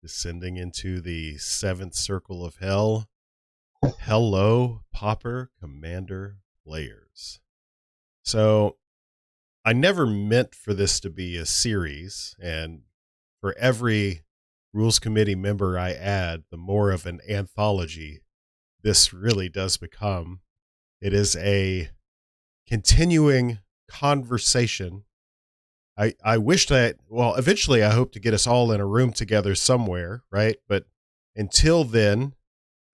descending into the seventh circle of hell. Hello, Pauper Commander players. So, I never meant for this to be a series, and for every Rules Committee member I add, the more of an anthology this really does become. It is a continuing conversation. I wish that, well, eventually I hope to get us all in a room together somewhere, right? But until then,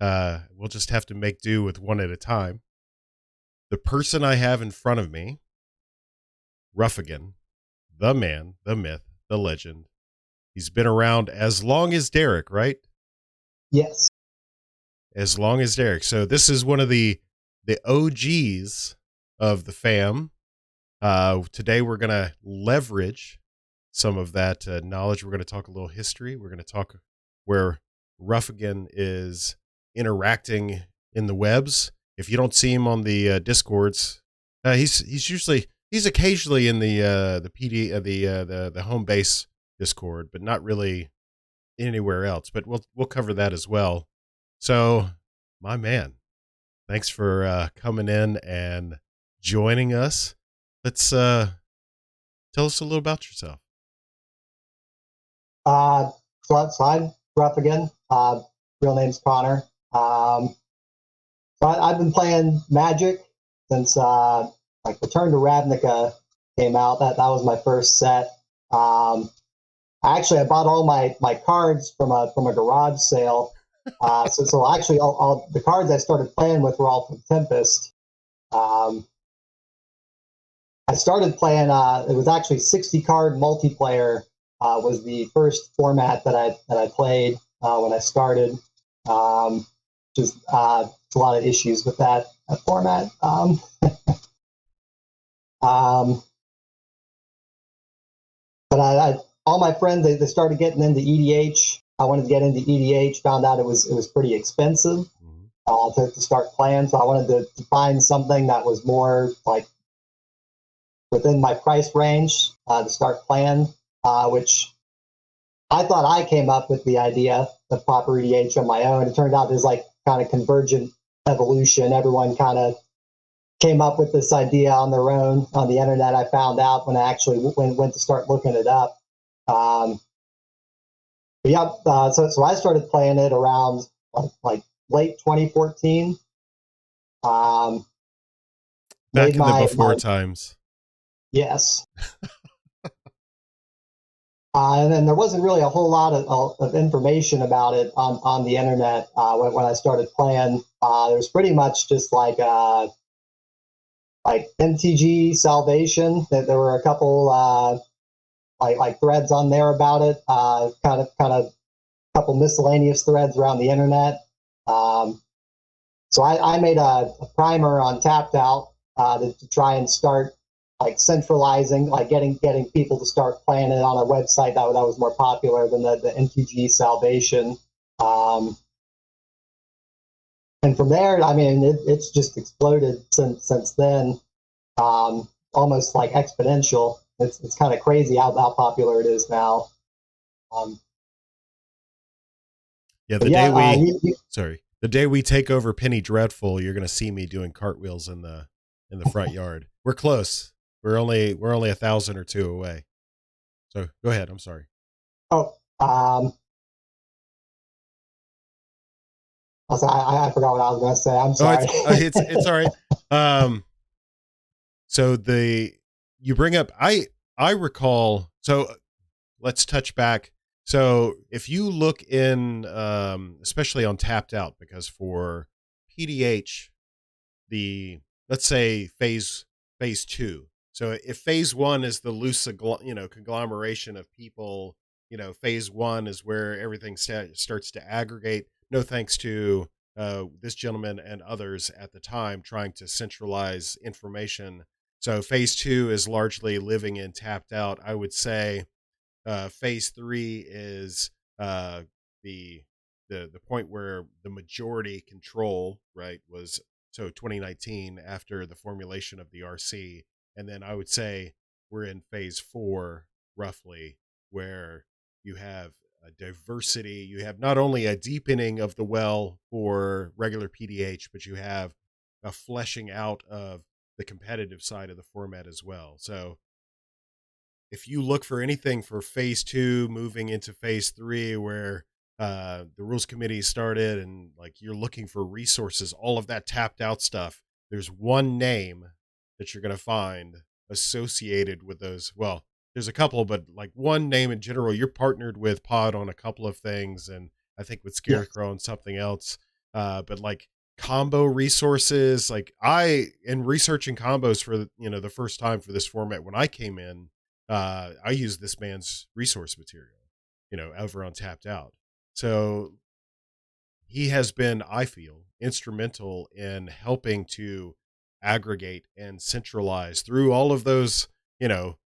we'll just have to make do with one at a time. The person I have in front of me, Ruffigan, the man, the myth, the legend. He's been around as long as Derek, right? Yes. As long as Derek. So this is one of the OGs of the fam. Today we're going to leverage some of that knowledge. We're going to talk a little history. We're going to talk where Ruffigan is interacting in the webs. If you don't see him on the Discords, he's occasionally in the PD the home base Discord, but not really anywhere else. But we'll cover that as well. So, my man, thanks for coming in and joining us. Let's tell us a little about yourself. So I'm Ruffigan. Real name's Connor. So I've been playing Magic since like Return to Ravnica came out. That was my first set. Actually, I bought all my cards from a garage sale. So actually, all the cards I started playing with were all from Tempest. I started playing. It was actually 60 card multiplayer. Was the first format that I played when I started. Just a lot of issues with that format. But I all my friends they started getting into EDH. I wanted to get into EDH. Found out it was pretty expensive to start playing. So I wanted to find something that was more like within my price range to start playing. Which I thought I came up with the idea of Pauper EDH on my own. It turned out there's like kind of convergent evolution. Everyone kind of came up with this idea on their own on the internet. I found out when I actually went to start looking it up. So I started playing it around like late 2014. Back in the before times. Yes. And then there wasn't really a whole lot of information about it on the internet when I started playing. There was pretty much just like MTG Salvation. There were a couple like threads on there about it. Kind of a couple miscellaneous threads around the internet. So I made a primer on Tapped Out to try and start like centralizing, like getting people to start playing it on a website that was more popular than the MTG Salvation. And from there, I mean, it's just exploded since then, almost like exponential. It's kind of crazy how popular it is now. The day we take over Penny Dreadful, you're going to see me doing cartwheels in the front yard. We're close. We're only 1,000 or 2 away. So go ahead. I'm sorry. Oh, I forgot what I was going to say. I'm sorry. It's all right. So you bring up, I recall, so let's touch back. So if you look in, especially on Tapped Out, because for PDH, let's say phase 2. So if phase 1 is the loose, conglomeration of people, phase 1 is where everything starts to aggregate. No thanks to this gentleman and others at the time trying to centralize information. So phase 2 is largely living in Tapped Out. I would say phase 3 is the point where the majority control, right, was 2019 after the formulation of the RC. And then I would say we're in phase 4 roughly, where you have a diversity. You have not only a deepening of the well for regular PDH, but you have a fleshing out of the competitive side of the format as well. So if you look for anything for phase 2 moving into phase 3, where the rules committee started, and like you're looking for resources, all of that tapped out stuff, there's one name that you're going to find associated with those. Well, there's a couple, but like one name in general. You're partnered with Pod on a couple of things, and I think with Scarecrow and something else. But like combo resources, like in researching combos for the first time for this format, when I came in, I used this man's resource material, over on Tapped Out. So he has been, I feel, instrumental in helping to aggregate and centralize through all of those,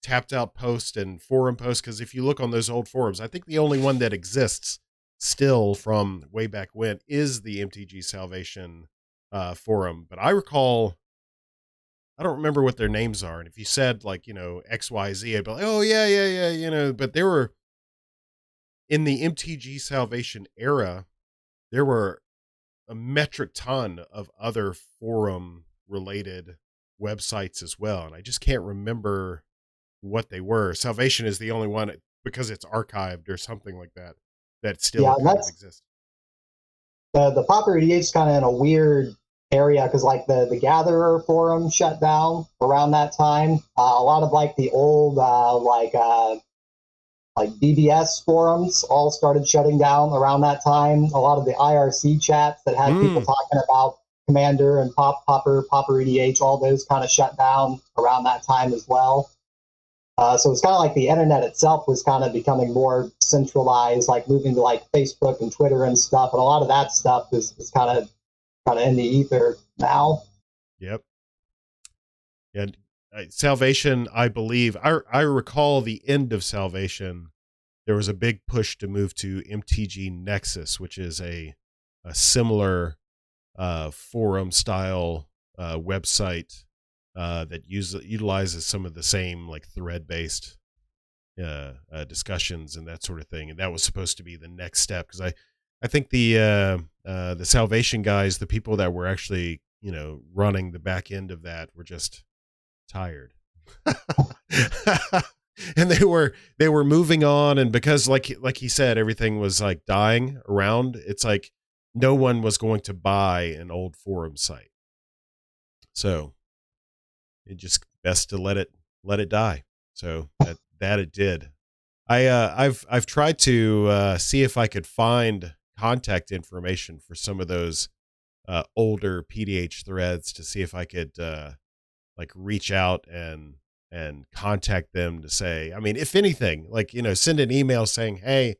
Tapped Out posts and forum posts. Because if you look on those old forums, I think the only one that exists still from way back when is the MTG Salvation forum. But I recall, I don't remember what their names are. And if you said like, XYZ, I'd be like, oh yeah. But there were, in the MTG Salvation era, there were a metric ton of other forum related websites as well. And I just can't remember what they were. Salvation is the only one, because it's archived or something like that, that still kind of exists. The Popper EDH is kind of in a weird area, because like the Gatherer forum shut down around that time. A lot of like the old like BBS forums all started shutting down around that time. A lot of the IRC chats that had people talking about Commander and Popper EDH, all those kind of shut down around that time as well. So it's kind of like the internet itself was kind of becoming more centralized, like moving to like Facebook and Twitter and stuff. And a lot of that stuff is kind of in the ether now. Yep. And Salvation, I believe, I recall the end of Salvation, there was a big push to move to MTG Nexus, which is a similar forum style website that utilizes some of the same like thread based discussions and that sort of thing. And that was supposed to be the next step, because I think the Salvation guys, the people that were actually running the back end of that, were just tired. And they were moving on, and because like he said, everything was like dying around, it's like no one was going to buy an old forum site, so it just best to let it die. So that it did. I've tried to see if I could find contact information for some of those older PDH threads, to see if I could like reach out and contact them to say, I mean, if anything, like, send an email saying, hey,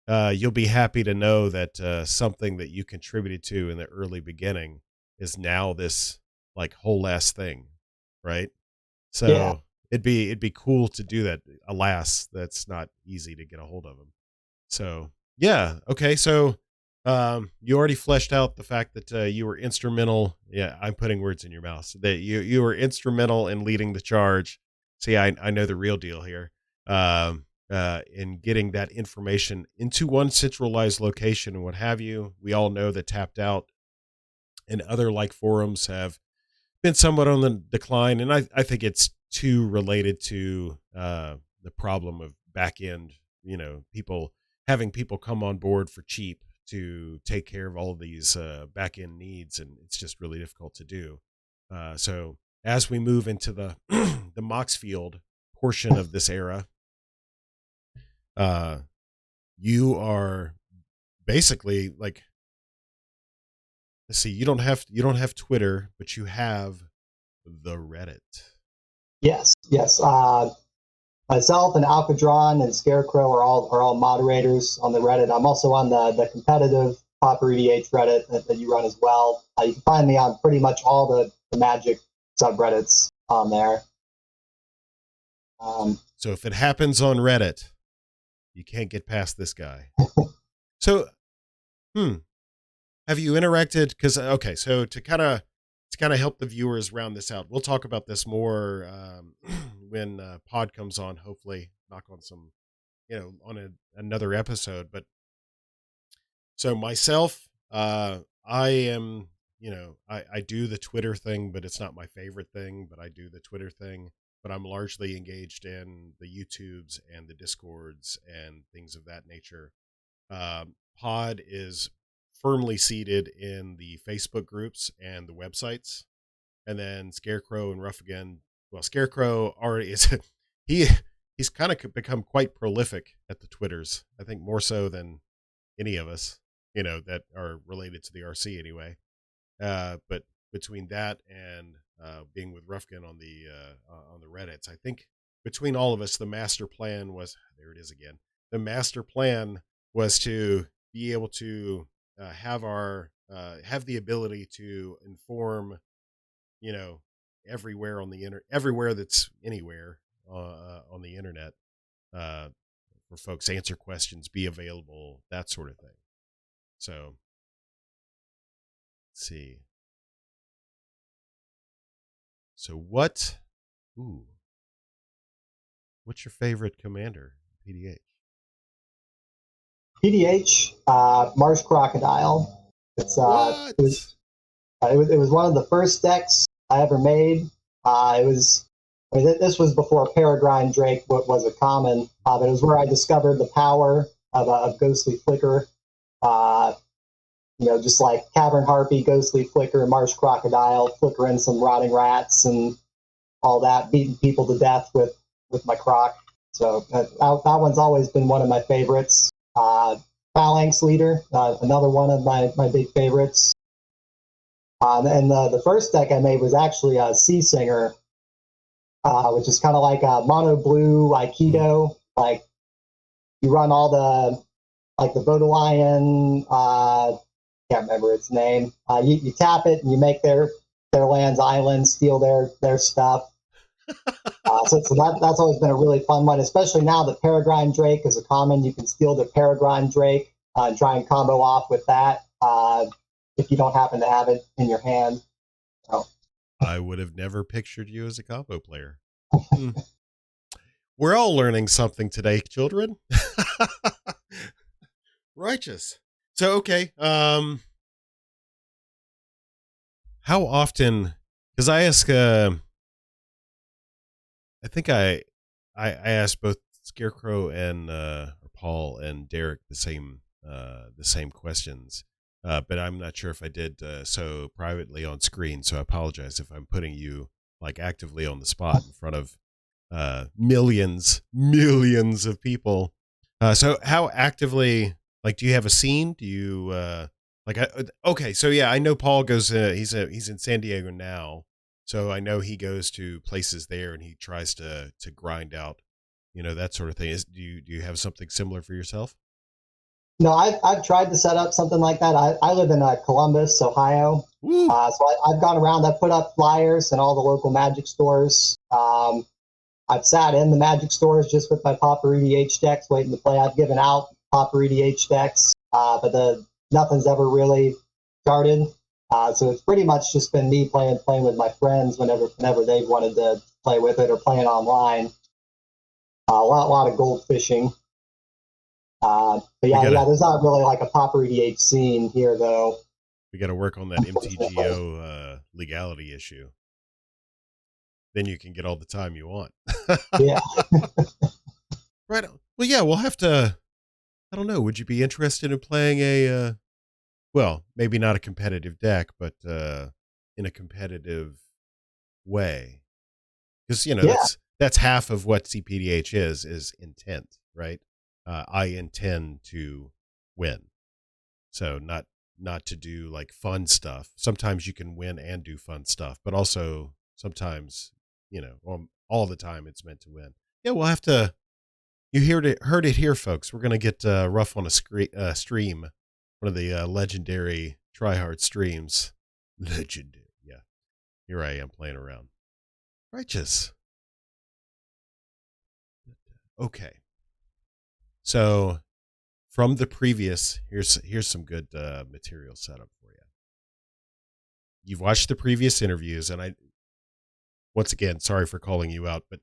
you'll be happy to know that something that you contributed to in the early beginning is now this like whole ass thing. Right. So yeah. It'd be cool to do that. Alas, that's not easy to get a hold of them. So yeah. Okay. So you already fleshed out the fact that you were instrumental. Yeah, I'm putting words in your mouth. That you were instrumental in leading the charge. See, I know the real deal here. In getting that information into one centralized location and what have you. We all know that Tapped Out and other like forums have been somewhat on the decline, and I think it's too related to the problem of back end. Having people come on board for cheap to take care of all of these back end needs, and it's just really difficult to do. So as we move into the the Moxfield portion of this era, you are basically like, let's see, you don't have Twitter, but you have the Reddit. Yes. Myself and Alcadron and Scarecrow are all moderators on the Reddit. I'm also on the competitive Popper EDH Reddit that you run as well. You can find me on pretty much all the Magic subreddits on there. So if it happens on Reddit, you can't get past this guy. So, have you interacted? Because so to kind of help the viewers round this out, we'll talk about this more when Pod comes on. Hopefully, knock on some another episode. But so myself, I am, I do the Twitter thing, but it's not my favorite thing, but I do the Twitter thing, but I'm largely engaged in the YouTubes and the Discords and things of that nature. Pod is firmly seated in the Facebook groups and the websites. And then Scarecrow and Ruffigan, well, Scarecrow already is, he's kind of become quite prolific at the Twitters. I think more so than any of us, that are related to the RC anyway. But between that and being with Ruffigan on the Reddits, I think between all of us, the master plan was, there it is again. The master plan was to be able to have the ability to inform, everywhere on the everywhere that's anywhere on the internet, for folks, answer questions, be available, that sort of thing. So let's see. So what's your favorite commander, PDH? PDH, Marsh Crocodile. It's it was one of the first decks I ever made. This was before Peregrine Drake was a common, but it was where I discovered the power of Ghostly Flicker. Just like Cavern Harpy, Ghostly Flicker, Marsh Crocodile, flickering some Rotting Rats and all that, beating people to death with my croc. So that one's always been one of my favorites. Phalanx Leader, another one of my big favorites. And the first deck I made was actually a Sea Singer, which is kind of like a mono blue Aikido. Like you run all the Vodalion, can't remember its name. You tap it and you make their lands islands, steal their stuff. So that's always been a really fun one, especially now that Peregrine Drake is a common. You can steal the Peregrine Drake and try and combo off with that if you don't happen to have it in your hand. So. I would have never pictured you as a combo player. We're all learning something today, children. Righteous. So, okay. How often, because I ask, I think I asked both Scarecrow and Paul and Derek the same questions, but I'm not sure if I did so privately on screen. So I apologize if I'm putting you like actively on the spot in front of millions of people. So how actively, like, do you have a scene? Do you okay? So yeah, I know Paul goes. He's in San Diego now. So I know he goes to places there and he tries to grind out, that sort of thing. Do you have something similar for yourself? No, I've tried to set up something like that. I live in Columbus, Ohio. So I've gone around. I've put up flyers in all the local magic stores. I've sat in the magic stores just with my Pauper EDH decks waiting to play. I've given out Pauper EDH decks, but nothing's ever really started. So it's pretty much just been me playing with my friends whenever they've wanted to play with it or playing online. A lot of gold fishing. But yeah, there's not really like a Pauper EDH scene here, though. We got to work on that MTGO legality issue. Then you can get all the time you want. Yeah. Right. Well, yeah, we'll have to. I don't know. Would you be interested in playing a? Well, maybe not a competitive deck, but in a competitive way, because that's half of what CPDH is intent, right? I intend to win, so not to do like fun stuff. Sometimes you can win and do fun stuff, but also sometimes, all the time it's meant to win. Yeah, we'll have to. You heard it here, folks. We're gonna get rough on a stream. One of the legendary tryhard streams. Legendary, yeah. Here I am playing around. Righteous. Okay. So, from the previous, here's some good material setup for you. You've watched the previous interviews, and once again, sorry for calling you out, but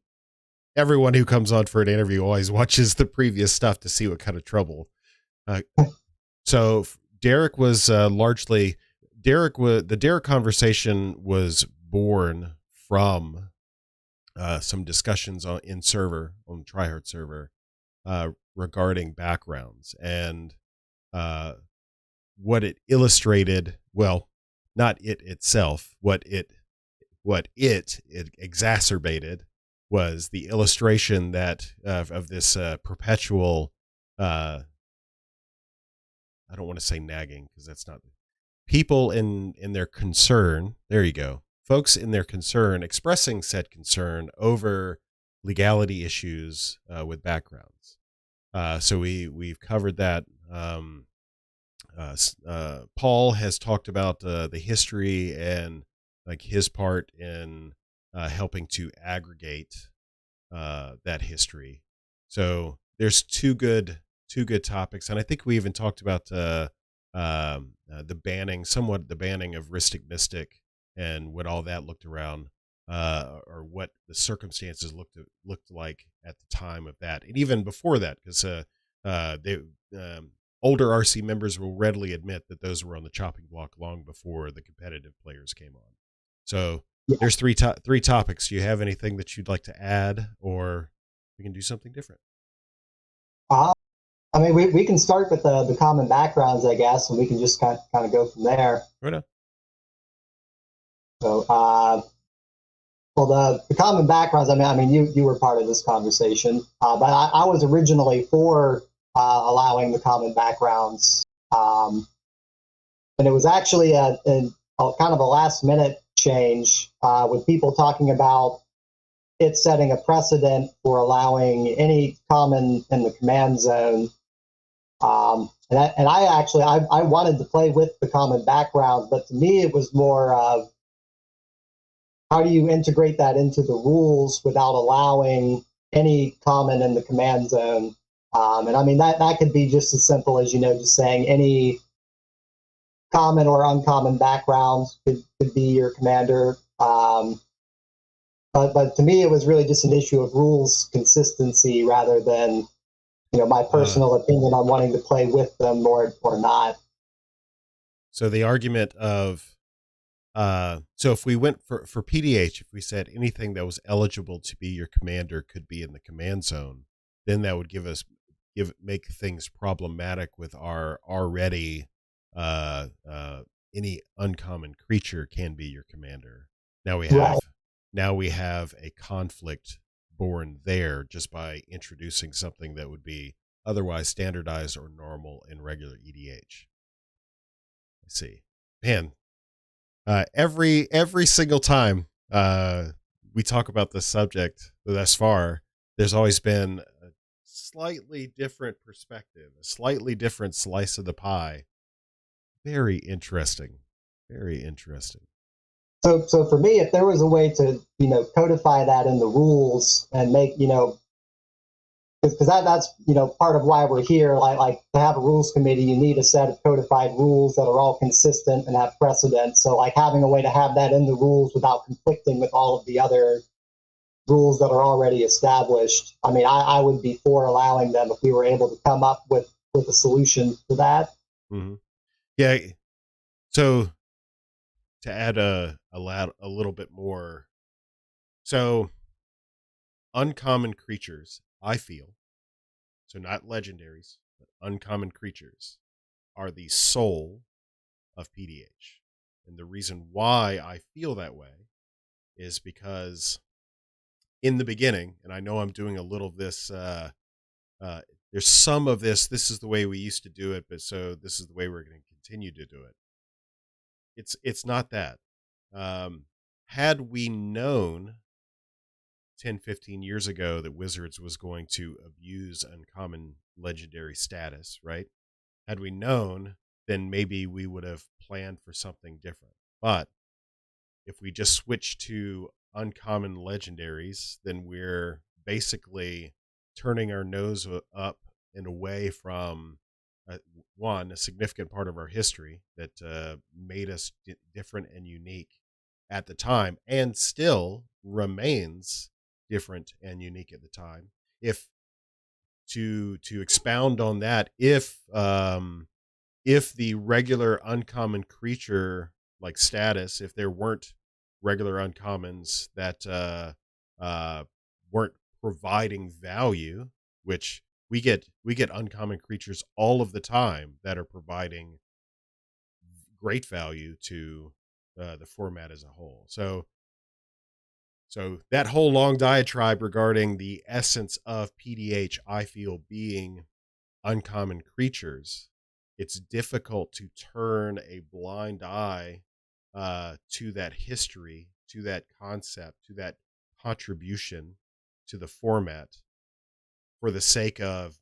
everyone who comes on for an interview always watches the previous stuff to see what kind of trouble. So Derek was the Derek conversation was born from some discussions on the TryHard server regarding backgrounds and what it illustrated. Well, not it itself. What it exacerbated was the illustration that of this perpetual. I don't want to say nagging because that's not people in their concern. There you go. Folks in their concern expressing said concern over legality issues with backgrounds. So we've covered that. Paul has talked about the history and like his part in helping to aggregate that history. So there's two good topics, and I think we even talked about the banning of Ristic Mystic and what all that looked around, or what the circumstances looked like at the time of that, and even before that, because older RC members will readily admit that those were on the chopping block long before the competitive players came on. So there's three topics. Do you have anything that you'd like to add, or we can do something different? I mean, we can start with the common backgrounds, I guess, and we can just kind of go from there. Right on. So, well, the common backgrounds, I mean, you were part of this conversation, but I was originally for allowing the common backgrounds. And it was actually a kind of a last minute change with people talking about it setting a precedent for allowing any common in the command zone. And I wanted to play with the common backgrounds, but to me it was more of how do you integrate that into the rules without allowing any common in the command zone. And I mean, that could be just as simple as, just saying any common or uncommon backgrounds could be your commander. But to me, it was really just an issue of rules consistency rather than, my personal opinion on wanting to play with them or not. So the argument of, so if we went for PDH, if we said anything that was eligible to be your commander could be in the command zone, then that would make things problematic with our already, any uncommon creature can be your commander. Now we have a conflict born there just by introducing something that would be otherwise standardized or normal in regular EDH. I see. Man, every single time we talk about this subject thus far, there's always been a slightly different perspective, a slightly different slice of the pie. Very interesting. Very interesting. So for me, if there was a way to, codify that in the rules and make, because that's, part of why we're here, like to have a rules committee, you need a set of codified rules that are all consistent and have precedent. So like having a way to have that in the rules without conflicting with all of the other rules that are already established. I mean, I would be for allowing them if we were able to come up with a solution to that. Mm-hmm. Yeah. So to add a little bit more, so uncommon creatures, I feel, so not legendaries, but uncommon creatures are the soul of PDH. And the reason why I feel that way is because in the beginning, and I know I'm doing a little of this, there's some of this is the way we used to do it, but so this is the way we're going to continue to do it. It's not that. Had we known 10, 15 years ago that Wizards was going to abuse uncommon legendary status, right? Had we known, then maybe we would have planned for something different. But if we just switch to uncommon legendaries, then we're basically turning our nose up and away from a significant part of our history that made us different and unique at the time, and still remains different and unique at the time. If to expound on that, if the regular uncommon creature like status, if there weren't regular uncommons that weren't providing value, which we get uncommon creatures all of the time that are providing great value to the format as a whole. So that whole long diatribe regarding the essence of PDH, I feel, being uncommon creatures, it's difficult to turn a blind eye to that history, to that concept, to that contribution to the format for the sake of,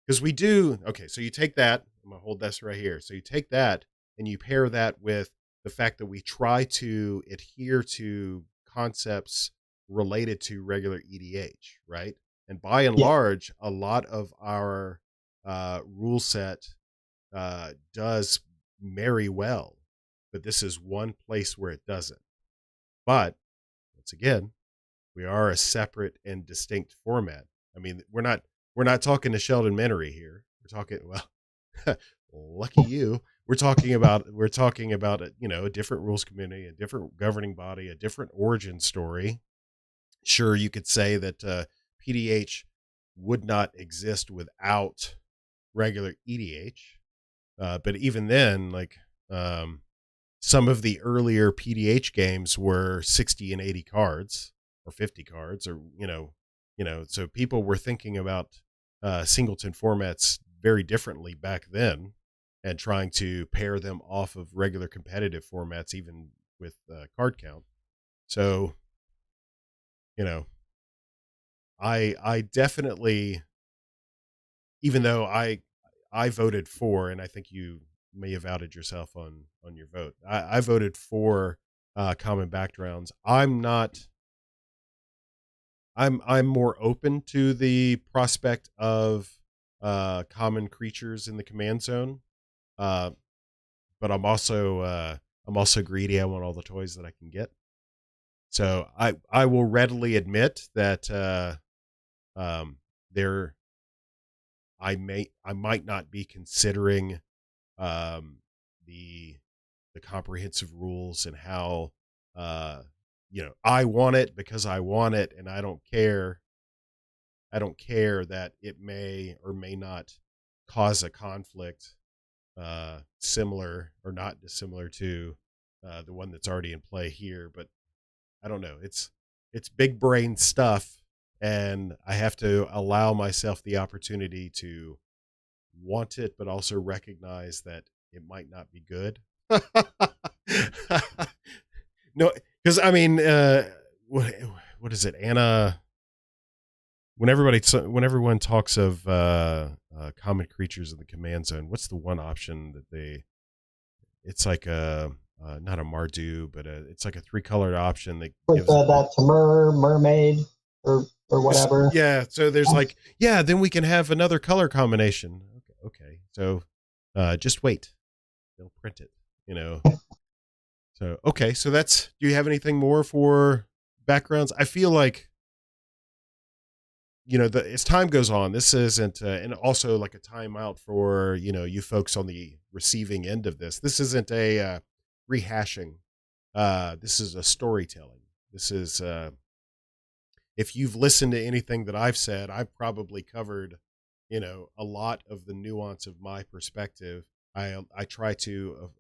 because we do. Okay, so you take that, I'm gonna hold this right here. So you take that and you pair that with the fact that we try to adhere to concepts related to regular EDH, right? And by and large, a lot of our rule set does marry well, but this is one place where it doesn't. But once again, we are a separate and distinct format. I mean, we're not talking to Sheldon Menery here. We're talking, well, lucky you. We're talking about a different rules community, a different governing body, a different origin story. Sure, you could say that PDH would not exist without regular EDH, but even then, some of the earlier PDH games were 60 and 80 cards or 50 cards, or so people were thinking about singleton formats very differently back then, and trying to pair them off of regular competitive formats, even with card count. So, I definitely, even though I voted for, and I think you may have outed yourself on your vote, I voted for common backgrounds. I'm more open to the prospect of common creatures in the command zone, but I'm also greedy. I want all the toys that I can get. So I will readily admit that I might not be considering the comprehensive rules and how I want it because I want it, and I don't care that it may or may not cause a conflict similar or not dissimilar to the one that's already in play here. But I don't know. It's big brain stuff, and I have to allow myself the opportunity to want it, but also recognize that it might not be good. No, because I mean, what is it, Anna? When everyone talks of common creatures in the command zone, what's the one option that it's like a not a Mardu, but it's like a 3-colored option that with that Tamur mermaid or whatever. Yeah, so there's then we can have another color combination. Okay. So just wait, they'll print it. So okay, so that's. Do you have anything more for backgrounds? I feel like as time goes on, this isn't, and also like a timeout for you folks on the receiving end of this. This isn't a rehashing. This is a storytelling. This is if you've listened to anything that I've said, I've probably covered a lot of the nuance of my perspective. I try to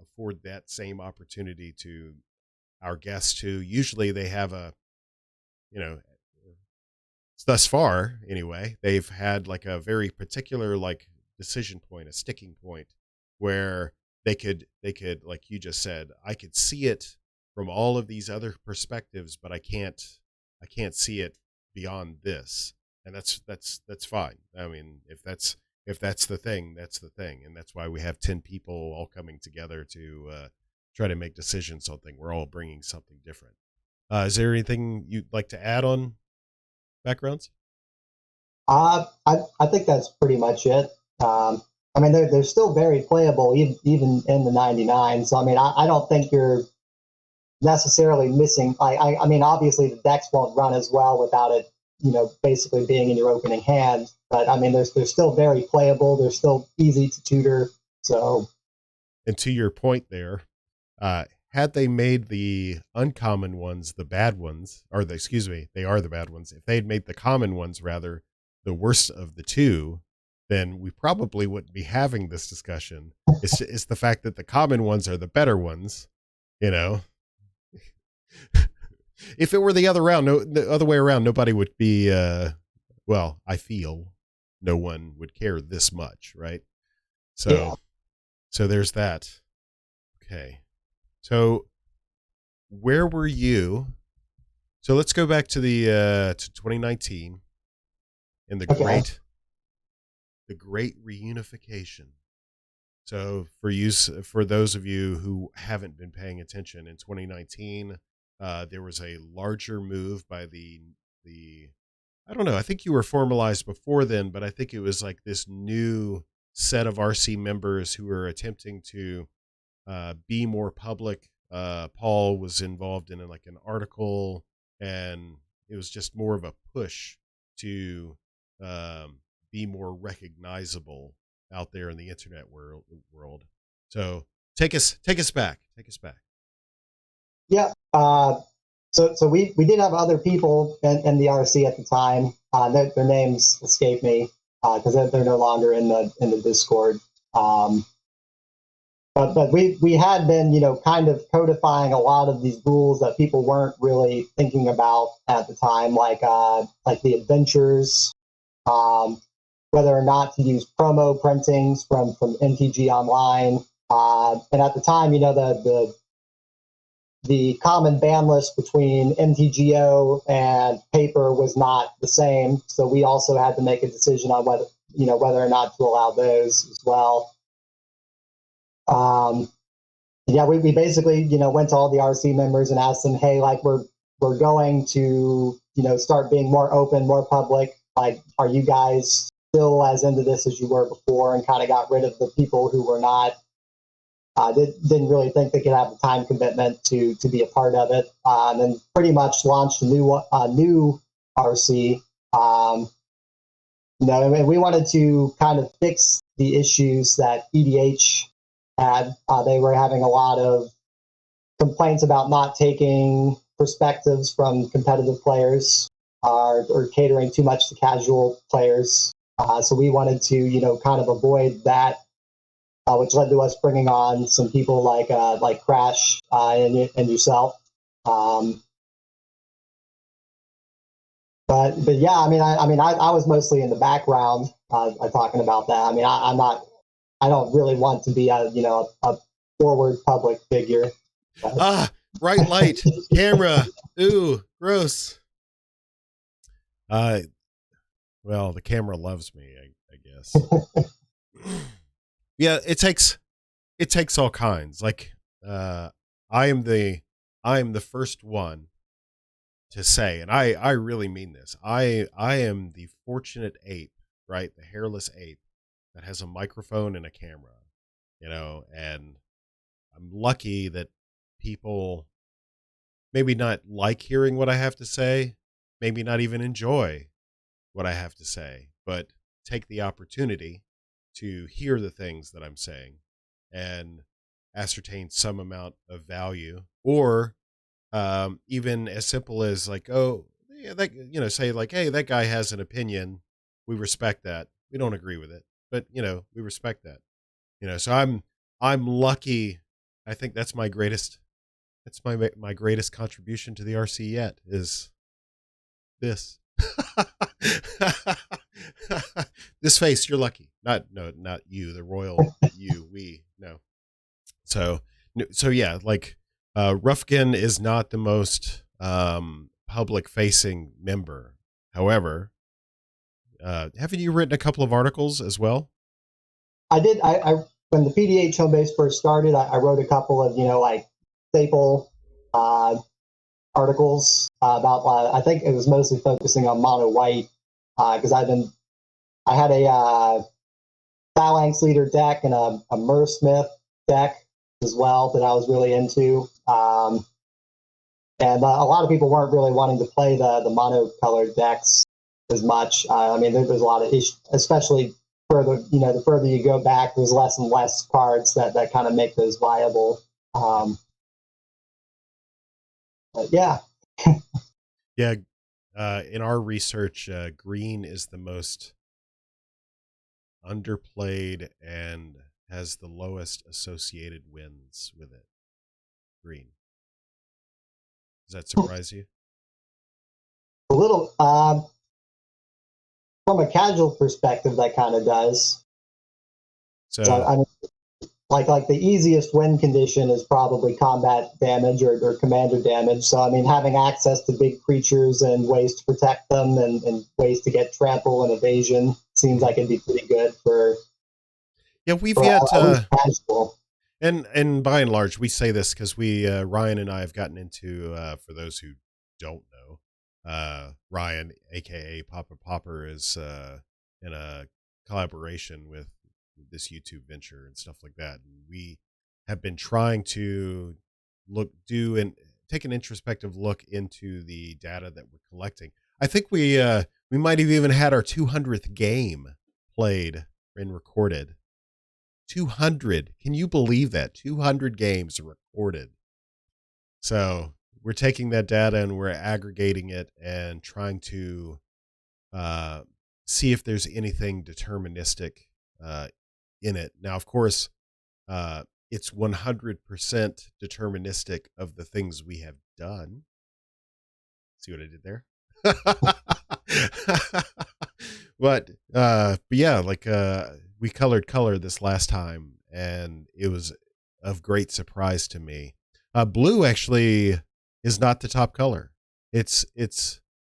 afford that same opportunity to our guests who usually they have a thus far anyway, they've had like a very particular decision point, a sticking point, where they could like you just said, I could see it from all of these other perspectives, but I can't see it beyond this. And that's fine. I mean, if that's the thing, that's the thing. And that's why we have 10 people all coming together to try to make decisions on something. We're all bringing something different. Is there anything you'd like to add on backgrounds? I think that's pretty much it. I mean, they're still very playable, even in the 99. So, I mean, I don't think you're necessarily missing. I mean, obviously the decks won't run as well without it, basically being in your opening hand. But I mean, they're still very playable. They're still easy to tutor. So, and to your point there, had they made the uncommon ones the bad ones, or they are the bad ones. If they'd made the common ones rather the worst of the two, then we probably wouldn't be having this discussion. It's the fact that the common ones are the better ones, If it were the other way around, nobody would be. I feel no one would care this much, right? So, yeah. So there's that. Okay. So where were you? So let's go back to the to 2019 and the great reunification. So for those of you who haven't been paying attention, in 2019, there was a larger move by the I don't know. I think you were formalized before then, but I think it was like this new set of RC members who were attempting to be more public. Paul was involved in like an article, and it was just more of a push to be more recognizable out there in the internet world. So take us back. Yeah. So we did have other people in the RC at the time. Their names escape me because they're no longer in the Discord. But we had been, kind of codifying a lot of these rules that people weren't really thinking about at the time, like the adventures, whether or not to use promo printings from MTG Online. And at the time, the common ban list between MTGO and paper was not the same. So we also had to make a decision on whether or not to allow those as well. We basically, went to all the RC members and asked them, hey, like we're going to, start being more open, more public. Like, are you guys still as into this as you were before? And kind of got rid of the people who were not, didn't really think they could have the time commitment to be a part of it. And then pretty much launched a new RC. And we wanted to kind of fix the issues that PDH had. They were having a lot of complaints about not taking perspectives from competitive players or catering too much to casual players. So we wanted to, kind of avoid that, which led to us bringing on some people like Crash and yourself. But yeah, I was mostly in the background talking about that. I mean, I don't really want to be a forward public figure. Bright light, camera, ooh, gross. Well, the camera loves me, I guess. Yeah, it takes all kinds. Like, I am the first one to say, and I really mean this. I am the fortunate ape, right? The hairless ape that has a microphone and a camera, and I'm lucky that people maybe not like hearing what I have to say, maybe not even enjoy what I have to say, but take the opportunity to hear the things that I'm saying and ascertain some amount of value, or even as simple as like, oh, yeah, say like, hey, that guy has an opinion. We respect that. We don't agree with it, but we respect that. So I'm lucky. I think that's my greatest contribution to the RC yet is this. This face, you're lucky. Not you, the royal you, we, no. So yeah, like Ruffigan is not the most public facing member. However, haven't you written a couple of articles as well? I did. I when the PDH home base first started, I wrote a couple of like staple articles about. I think it was mostly focusing on mono white because I had a Phalanx Leader deck and a Smith deck as well that I was really into. And a lot of people weren't really wanting to play the monocolored decks as much. I mean, there's a lot of issues, especially further, the further you go back, there's less and less cards that kind of make those viable. But yeah. Yeah. In our research, green is the most underplayed and has the lowest associated wins with it. Green. Does that surprise you? A little, from a casual perspective, that kind of does. So I mean, like the easiest win condition is probably combat damage or commander damage. So I mean, having access to big creatures and ways to protect them and ways to get trample and evasion seems like it'd be pretty good for. Yeah, we've yet casual. And by and large, we say this because we Ryan and I have gotten into for those who don't know, Ryan AKA Papa Popper is in a collaboration with this YouTube venture and stuff like that. And we have been trying to take an introspective look into the data that we're collecting. I think we might have even had our 200th game played and recorded. 200. Can you believe that? 200 games recorded. So we're taking that data and we're aggregating it and trying to see if there's anything deterministic in it. Now, of course, it's 100% deterministic of the things we have done. See what I did there? but yeah, like we colored color this last time, and it was of great surprise to me. Blue actually is not the top color.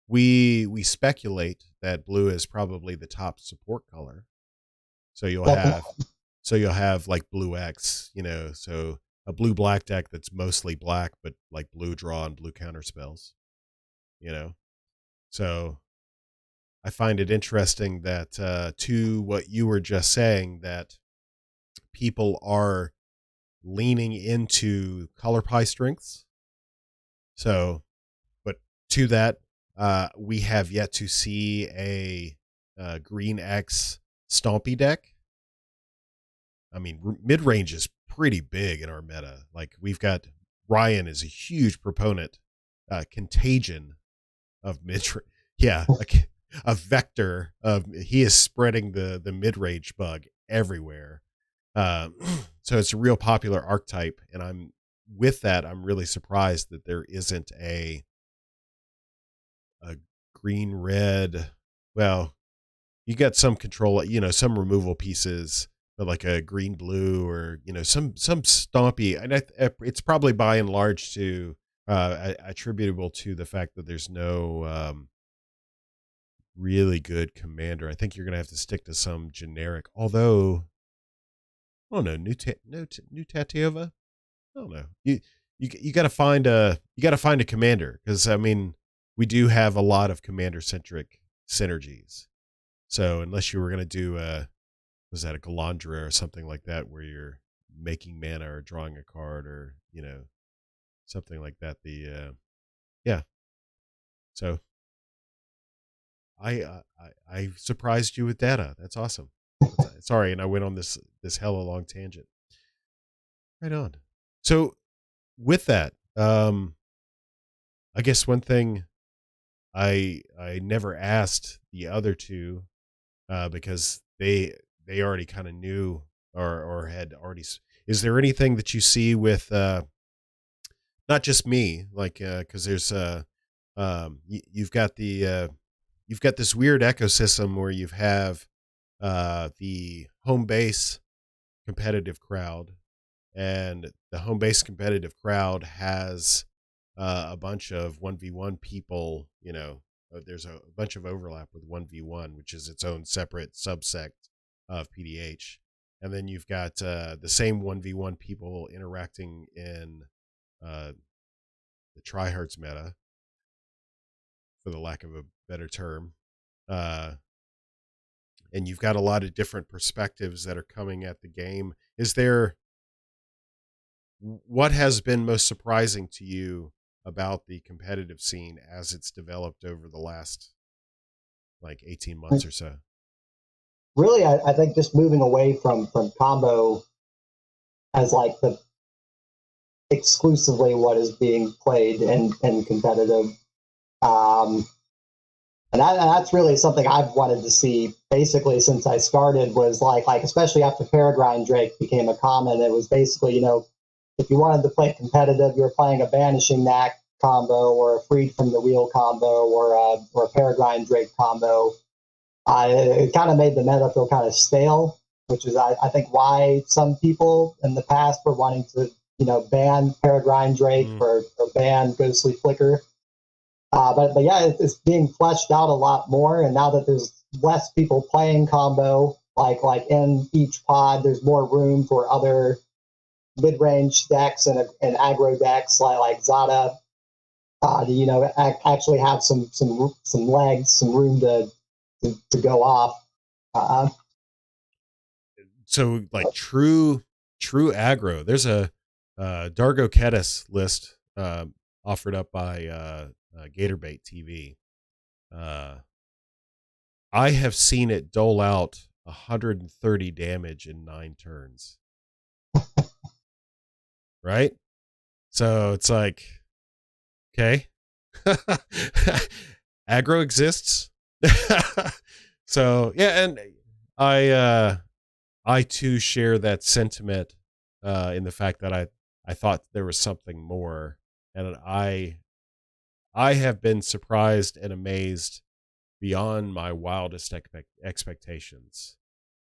We speculate that blue is probably the top support color. So you'll have like blue X, so a blue black deck that's mostly black, but like blue draw and blue counter spells, So I find it interesting that to what you were just saying, that people are leaning into color pie strengths. So, but to that, we have yet to see a green X stompy deck. I mean, mid range is pretty big in our meta. Like we've got Ryan is a huge proponent, contagion of mid. Yeah, a vector of he is spreading the mid range bug everywhere. So it's a real popular archetype, and I'm really surprised that there isn't a green red. Well, you got some control, some removal pieces, but like a green blue or some stompy, and it's probably by and large to attributable to the fact that there's no really good commander. I think you're gonna have to stick to some generic, although I don't know, new Tatiova. I don't know. You got to find a commander, because I mean we do have a lot of commander centric synergies. So unless you were going to do was that a Galandra or something like that, where you're making mana or drawing a card or something like that. Yeah. So I surprised you with data. That's awesome. Sorry, and I went on this hella long tangent. Right on. So with that, I guess one thing I never asked the other two, because they already kind of knew or had already. Is there anything that you see with not just me, like because there's you've got this weird ecosystem where you have the home base competitive crowd, and the home base competitive crowd has a bunch of 1v1 people. There's a bunch of overlap with 1v1, which is its own separate subsect of PDH. And then you've got the same 1v1 people interacting in the tryhards meta, for the lack of a better term. And you've got a lot of different perspectives that are coming at the game. What has been most surprising to you about the competitive scene as it's developed over the last like 18 months or so? Really, I think just moving away from combo as like the exclusively what is being played and competitive. And that's really something I've wanted to see basically since I started, was like especially after Peregrine Drake became a common. It was basically, if you wanted to play competitive, you were playing a Banishing Knack combo or a Freed from the Wheel combo or a Peregrine Drake combo. It kind of made the meta feel kind of stale, which is I think why some people in the past were wanting to ban Peregrine Drake or ban Ghostly Flicker. But yeah, it's being fleshed out a lot more, and now that there's less people playing combo, like in each pod, there's more room for other mid-range decks and aggro decks like Zada to actually have some legs, some room to go off. So like true aggro. There's a Dargo Kedis list offered up by Gatorbait TV. I have seen it dole out 130 damage in 9 turns. Right? So it's like, okay. Aggro exists. So yeah, and I too share that sentiment in the fact that I thought there was something more, and I have been surprised and amazed beyond my wildest expectations.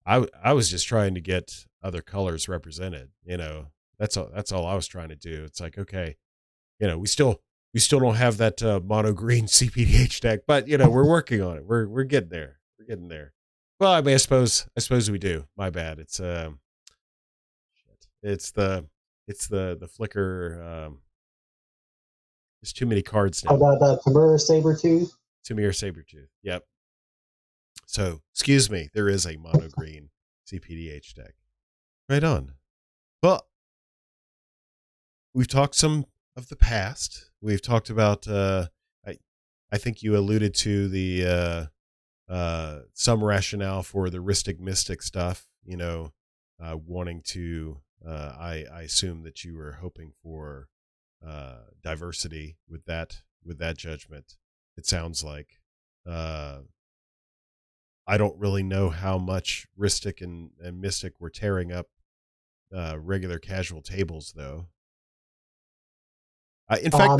I was just trying to get other colors represented. That's all I was trying to do. It's like, okay, we still don't have that mono green CPDH deck, but we're working on it. We're getting there. We're getting there. Well, I mean, I suppose we do. My bad. It's the flicker. There's too many cards now. Oh, the Tamura Sabertooth. Tamir Sabertooth. Yep. So, excuse me. There is a mono green CPDH deck. Right on. Well, we've talked some of the past. We've talked about. I think you alluded to the some rationale for the Ristic Mystic stuff. Wanting to. I assume that you were hoping for diversity with that judgment. It sounds like. I don't really know how much Ristic and Mystic were tearing up regular casual tables, though. In fact,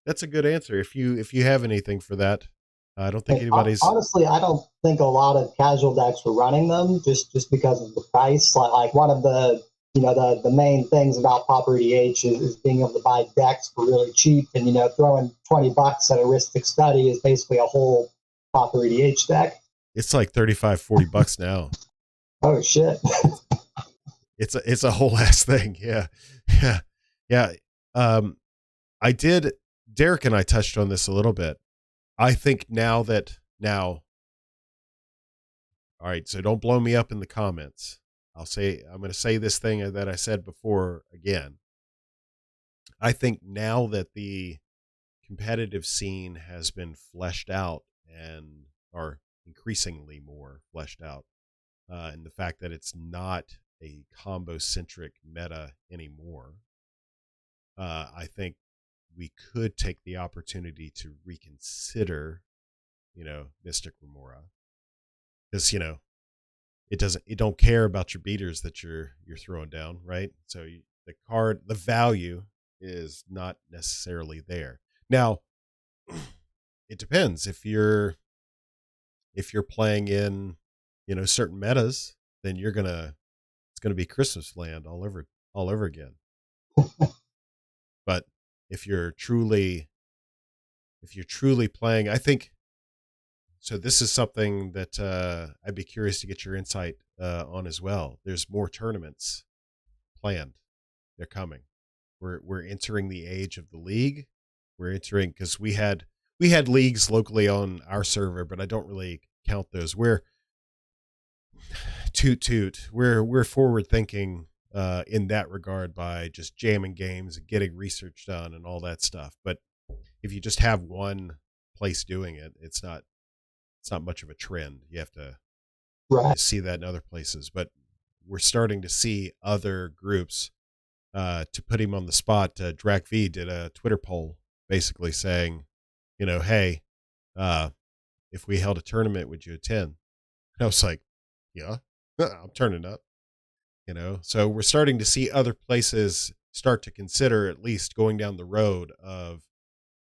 that's a good answer. If you have anything for that, I don't think anybody's. Honestly, I don't think a lot of casual decks were running them just because of the price. Like one of the the main things about Pauper PDH is being able to buy decks for really cheap, and throwing $20 at a Ristic Study is basically a whole Pauper PDH deck. It's like $35-$40 now. Oh shit! It's a whole ass thing. Yeah. Derek and I touched on this a little bit. I think now, all right, so don't blow me up in the comments. I'm going to say this thing that I said before again. I think now that the competitive scene has been fleshed out and are increasingly more fleshed out, and the fact that it's not a combo-centric meta anymore, I think we could take the opportunity to reconsider, Mystic Remora, because it don't care about your beaters that you're throwing down, right? So the value is not necessarily there. Now, it depends if you're playing in certain metas, then it's gonna be Christmas land all over again. But if you're truly playing, I think. So this is something that I'd be curious to get your insight on as well. There's more tournaments planned. They're coming. We're entering the age of the league. We're entering, because we had leagues locally on our server, but I don't really count those. We're forward thinking in that regard by just jamming games and getting research done and all that stuff. But if you just have one place doing it, it's not much of a trend. You have to see that in other places. But we're starting to see other groups. To put him on the spot, Drac V did a Twitter poll basically saying, hey, if we held a tournament, would you attend? And I was like, yeah, I'm turning up. So we're starting to see other places start to consider at least going down the road of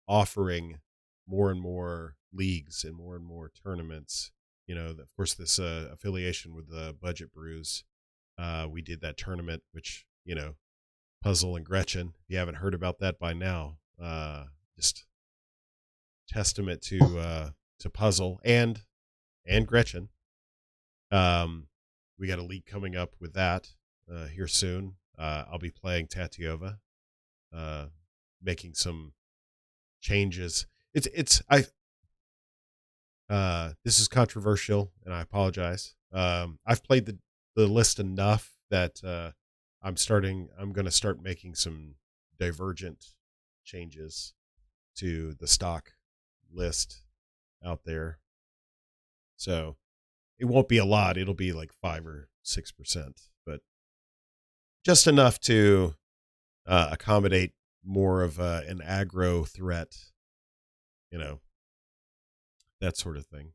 offering more and more leagues and more tournaments. Of course, this affiliation with the Budget Brews, we did that tournament, which, Puzzle and Gretchen, if you haven't heard about that by now, just testament to Puzzle and Gretchen. We got a league coming up with that here soon. I'll be playing Tatiova, making some changes. This is controversial, and I apologize. I've played the list enough that I'm going to start making some divergent changes to the stock list out there. So it won't be a lot. It'll be like 5 or 6%, but just enough to accommodate more of an aggro threat, that sort of thing.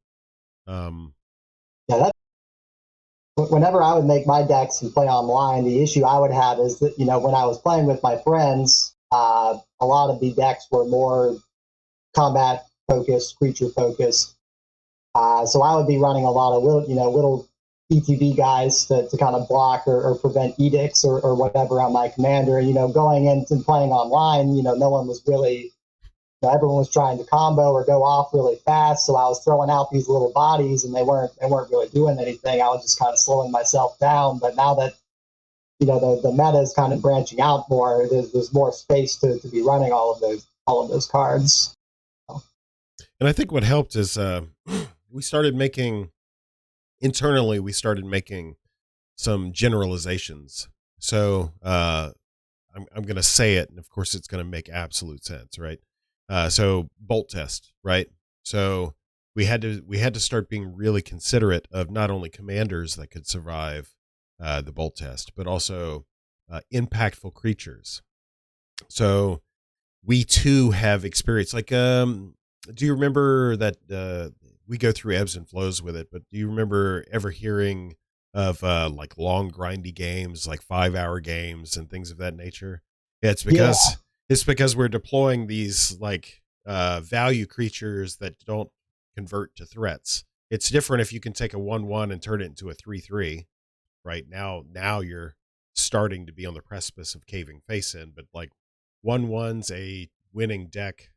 Whenever I would make my decks and play online, the issue I would have is that, when I was playing with my friends, a lot of the decks were more combat focused, creature focused. So I would be running a lot of little ETB guys to kind of block or prevent edicts or whatever on my commander. Going in and playing online, no one was really, everyone was trying to combo or go off really fast. So I was throwing out these little bodies and they weren't really doing anything. I was just kind of slowing myself down. But now that, the meta is kind of branching out more, there's more space to be running all of those cards. And I think what helped is we started making some generalizations. So I'm going to say it, and of course it's going to make absolute sense, right? So bolt test, right? So we had to start being really considerate of not only commanders that could survive the bolt test, but also impactful creatures. So we too have experience. Like, do you remember that we go through ebbs and flows with it? But do you remember ever hearing of like long grindy games, like 5-hour games and things of that nature? Yeah, it's because we're deploying these like value creatures that don't convert to threats. It's different if you can take a 1/1 and turn it into a 3/3. Right now you're starting to be on the precipice of caving face in, but like 1/1's a winning deck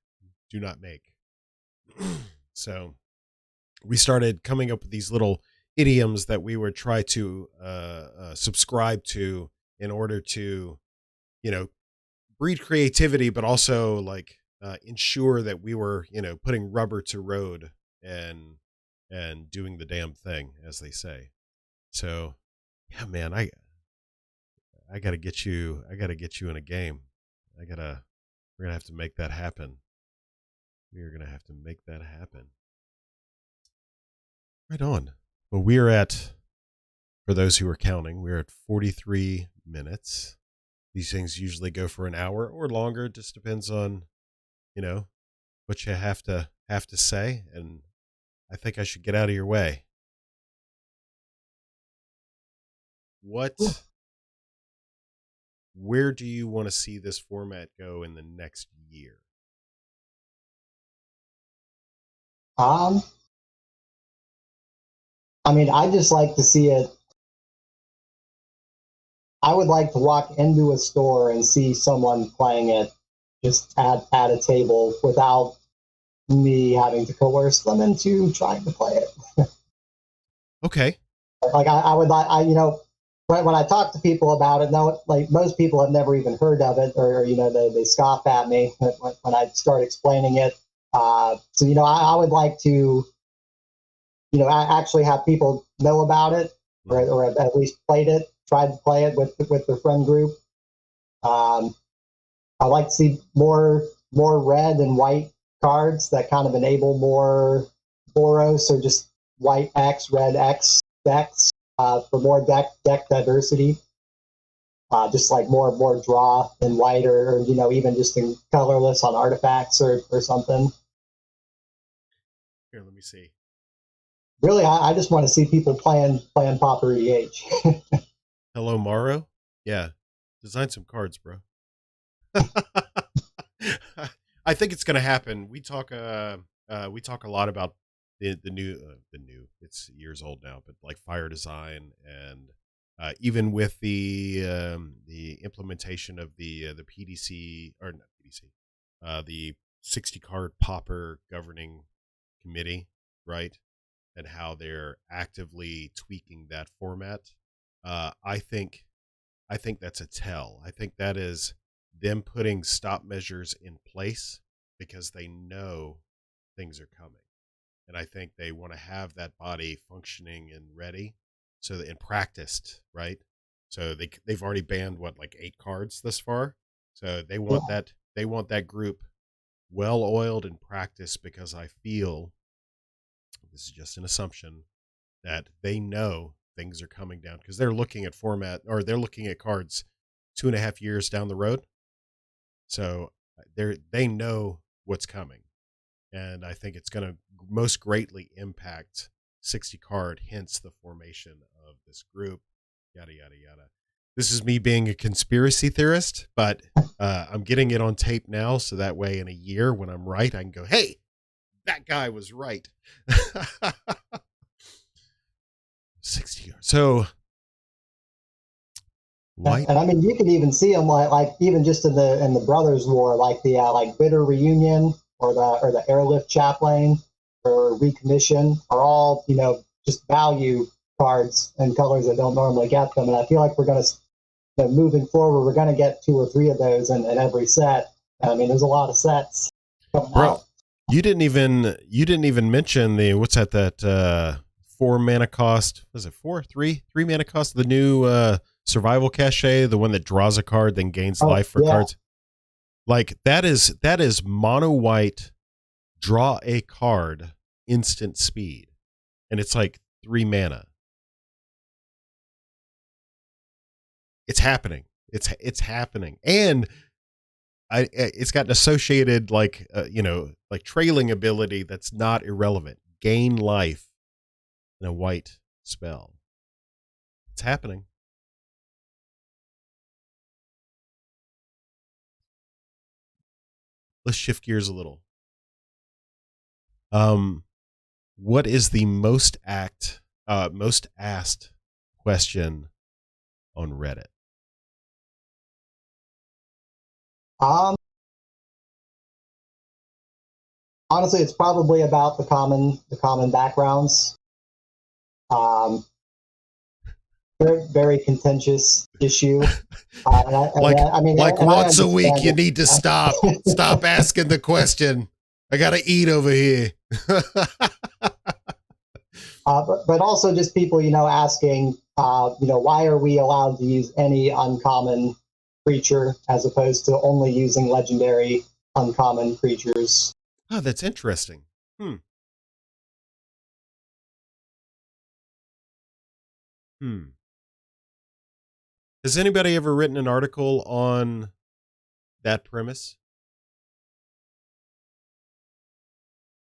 do not make. So we started coming up with these little idioms that we would try to subscribe to in order to, breed creativity, but also like ensure that we were, putting rubber to road and doing the damn thing, as they say. So, yeah, man, I gotta get you in a game. We're gonna have to make that happen. Right on. Well, we're at, for those who are counting, we're at 43 minutes. These things usually go for an hour or longer. It just depends on, what you have to say. And I think I should get out of your way. Where do you want to see this format go in the next year? I just like to see it. I would like to walk into a store and see someone playing it just at a table without me having to coerce them into trying to play it. Okay. Like I would like, when I talk to people about it, no, like most people have never even heard of it, or they scoff at me when I start explaining it. So I would like to, actually have people know about it or at least played it, tried to play it with their friend group. I like to see more red and white cards that kind of enable more Boros or just white X, red X decks for more deck diversity. Just like more draw in white or even just in colorless on artifacts or something. Here, let me see. Really, I just want to see people playing Pauper EDH. Hello, Morrow. Yeah, design some cards, bro. I think it's going to happen. We talk a lot about the new. It's years old now, but like Fire Design, and even with the implementation of the PDC, or not PDC, the 60 card Pauper governing committee, right? And how they're actively tweaking that format. I think that's a tell. I think that is them putting stop measures in place because they know things are coming. And I think they want to have that body functioning and ready, so that, and practiced, right? So they've already banned like 8 cards thus far. So they want that group well oiled and practiced, because I feel, this is just an assumption, that they know things are coming down, because they're looking at format, or they're looking at cards 2.5 years down the road. So they know what's coming. And I think it's going to most greatly impact 60 card, hence the formation of this group, yada, yada, yada. This is me being a conspiracy theorist, but I'm getting it on tape now, so that way in a year when I'm right, I can go, hey, that guy was right. 60 yards. So white. And I mean, you can even see them like even just in the Brothers War, like the like Bitter Reunion or the Airlift Chaplain or Recommission are all just value cards and colors that don't normally get them. And I feel like we're going to moving forward, we're going to get 2 or 3 of those in every set. I mean, there's a lot of sets coming out. You didn't even mention the what's that 4 mana cost? Was it 4? 3 mana cost? The new survival cachet, the one that draws a card then gains life for cards. Like that is mono white, draw a card, instant speed, and it's like 3 mana. It's happening. It's happening, and it's got an associated like trailing ability that's not irrelevant. Gain life in a white spell. It's happening. Let's shift gears a little. What is the most asked question on Reddit? Honestly, it's probably about the common backgrounds. Very, very contentious issue. Once a week, you need to stop asking the question. I gotta eat over here. But also just people, asking, why are we allowed to use any uncommon creature as opposed to only using legendary uncommon creatures? Oh, that's interesting. Has anybody ever written an article on that premise?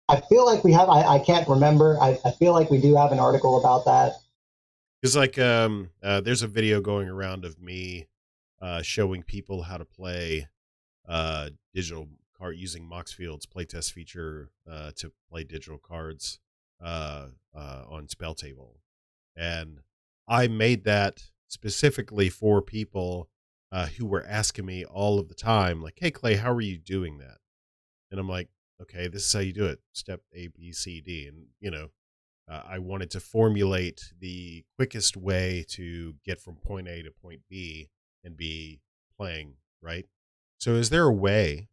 I feel like we have. I can't remember. I feel like we do have an article about that. Because there's a video going around of me showing people how to play digital card using Moxfield's playtest feature to play digital cards on Spell Table, and I made that specifically for people who were asking me all of the time, like, "Hey Clay, how are you doing that?" And I'm like, "Okay, this is how you do it. Step A, B, C, D." And I wanted to formulate the quickest way to get from point A to point B and be playing, right? So is there a way,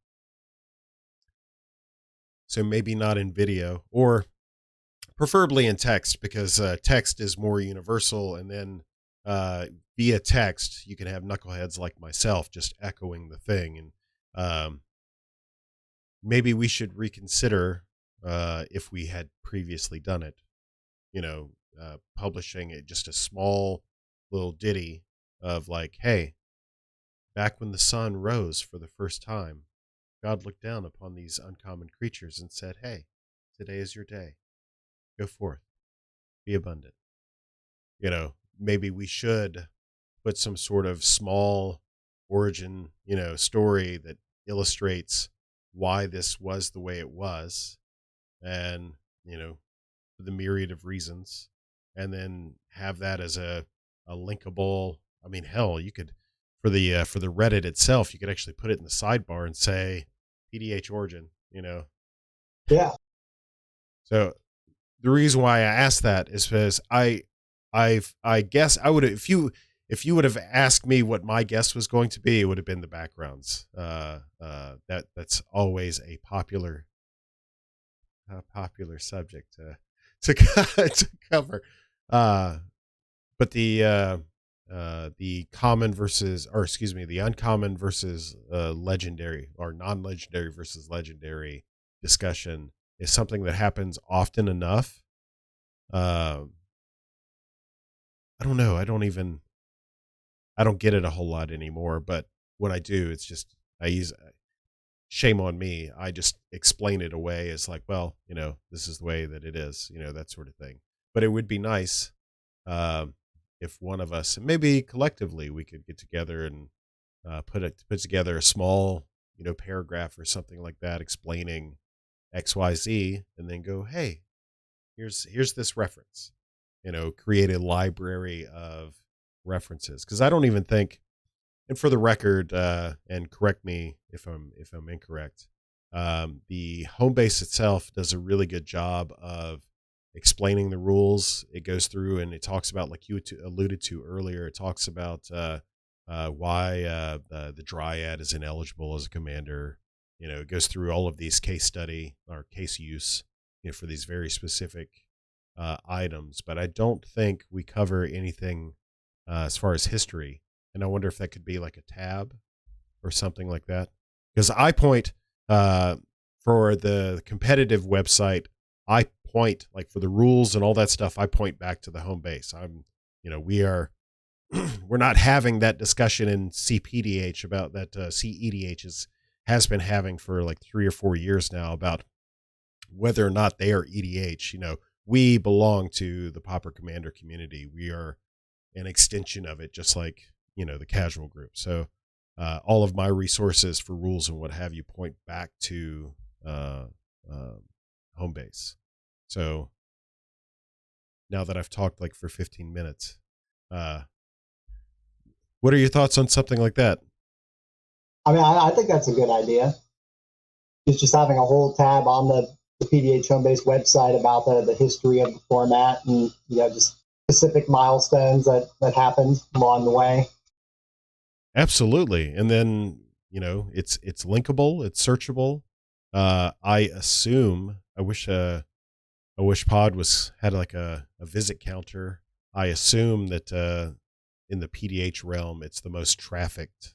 so maybe not in video, or preferably in text, because text is more universal, and then via text you can have knuckleheads like myself just echoing the thing. And maybe we should reconsider if we had previously done it, publishing it, just a small little ditty of like, hey, back when the sun rose for the first time, God looked down upon these uncommon creatures and said, hey, today is your day. Go forth, be abundant. Maybe we should put some sort of small origin, story that illustrates why this was the way it was, and, for the myriad of reasons, and then have that as a linkable. I mean, hell, you could, for the Reddit itself, you could actually put it in the sidebar and say PDH origin, Yeah. So the reason why I asked that is because I guess I would, if you would have asked me what my guess was going to be, it would have been the backgrounds. That's always a popular subject to cover. But the common versus, or excuse me, the uncommon versus legendary, or non-legendary versus legendary discussion is something that happens often enough. I don't know. I don't get it a whole lot anymore, but when I do, it's just, shame on me. I just explain it away as like, well, this is the way that it is, that sort of thing. But it would be nice if one of us, and maybe collectively, we could get together and put together a small, paragraph or something like that explaining XYZ, and then go, hey, here's this reference, create a library of references. Because I don't even think, and for the record, and correct me if I'm incorrect, the home base itself does a really good job of explaining the rules. It goes through and it talks about, like you alluded to earlier, it talks about why the Dryad is ineligible as a commander. It goes through all of these case study or case use, for these very specific items. But I don't think we cover anything as far as history. And I wonder if that could be like a tab or something like that. Because I point, for the competitive website, I point, like for the rules and all that stuff, I point back to the home base. We're not having that discussion in CPDH about that. CEDH has been having for like 3 or 4 years now about whether or not they are EDH. We belong to the Pauper Commander community. We are an extension of it, just like, the casual group. So all of my resources for rules and what have you point back to home base. So now that I've talked like for 15 minutes, what are your thoughts on something like that? I mean, I think that's a good idea. It's just having a whole tab on the PDH home base website about the history of the format, and just specific milestones that happened along the way. Absolutely. And then, it's linkable, it's searchable. I assume, I wish Pod had like a visit counter. I assume that in the PDH realm, it's the most trafficked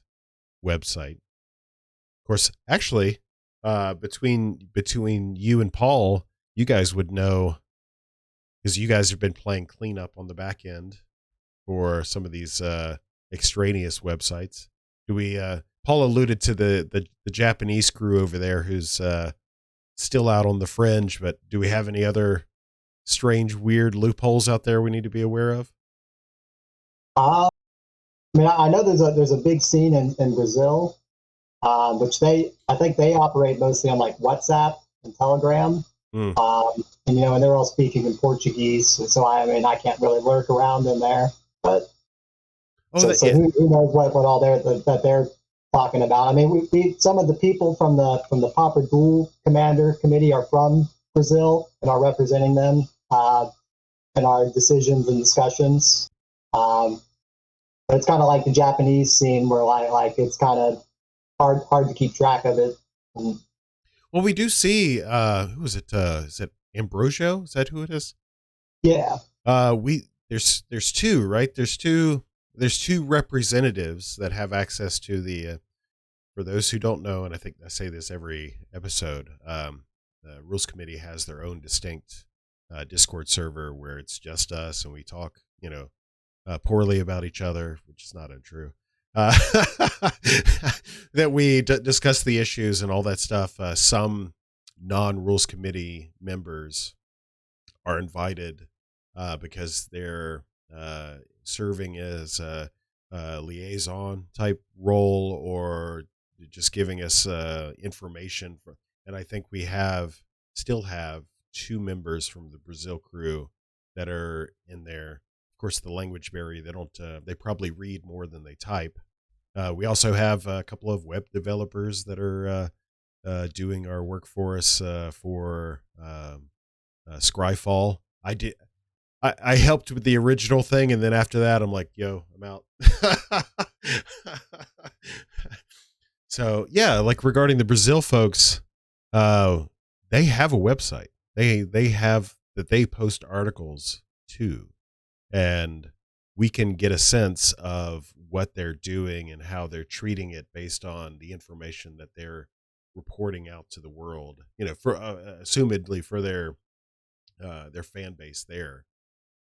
website. Of course, actually, between you and Paul, you guys would know, because you guys have been playing cleanup on the back end for some of these extraneous websites. Paul alluded to the Japanese crew over there who's still out on the fringe, but do we have any other strange, weird loopholes out there we need to be aware of? I mean, I know there's a big scene in Brazil, which I think they operate mostly on like WhatsApp and Telegram. And and they're all speaking in Portuguese, so I can't really lurk around in there, but who knows what all that they're talking about. I mean, we some of the people from the Pauper Duel Commander Committee are from Brazil and are representing them in our decisions and discussions. But it's kind of like the Japanese scene where like it's kind of hard to keep track of it. Well, we do see who is it? Is it Ambrosio. Is that who it is? Yeah. There's two, right? There's two representatives that have access to the, for those who don't know, and I think I say this every episode, the Rules Committee has their own distinct Discord server where it's just us and we talk, poorly about each other, which is not untrue. That we discuss the issues and all that stuff. Some non-Rules Committee members are invited because they're serving as a liaison type role or just giving us information. And I think we still have two members from the Brazil crew that are in there. Of course, the language barrier, they probably read more than they type. We also have a couple of web developers that are doing our work for us for Scryfall. I helped with the original thing, and then after that, I'm like, yo, I'm out. So yeah, like regarding the Brazil folks, they have a website. They have that they post articles to, and we can get a sense of what they're doing and how they're treating it based on the information that they're reporting out to the world. For assumedly for their fan base there.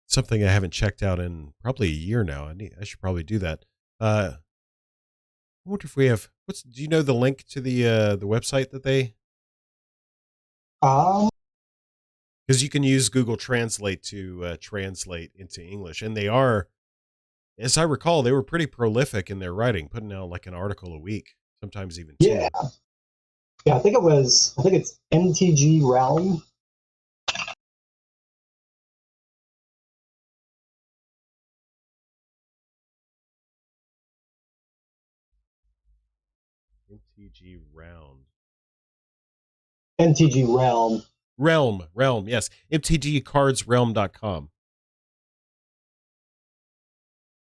Something I haven't checked out in probably a year now. I should probably do that. I wonder if we have. Do you know the link to the website that they? Because you can use Google Translate to translate into English, and they are, as I recall, they were pretty prolific in their writing, putting out like an article a week, sometimes even two. Yeah. I think it's MTG Realm. MTG Round. MTG Realm. Realm, yes. MTGcardsrealm.com.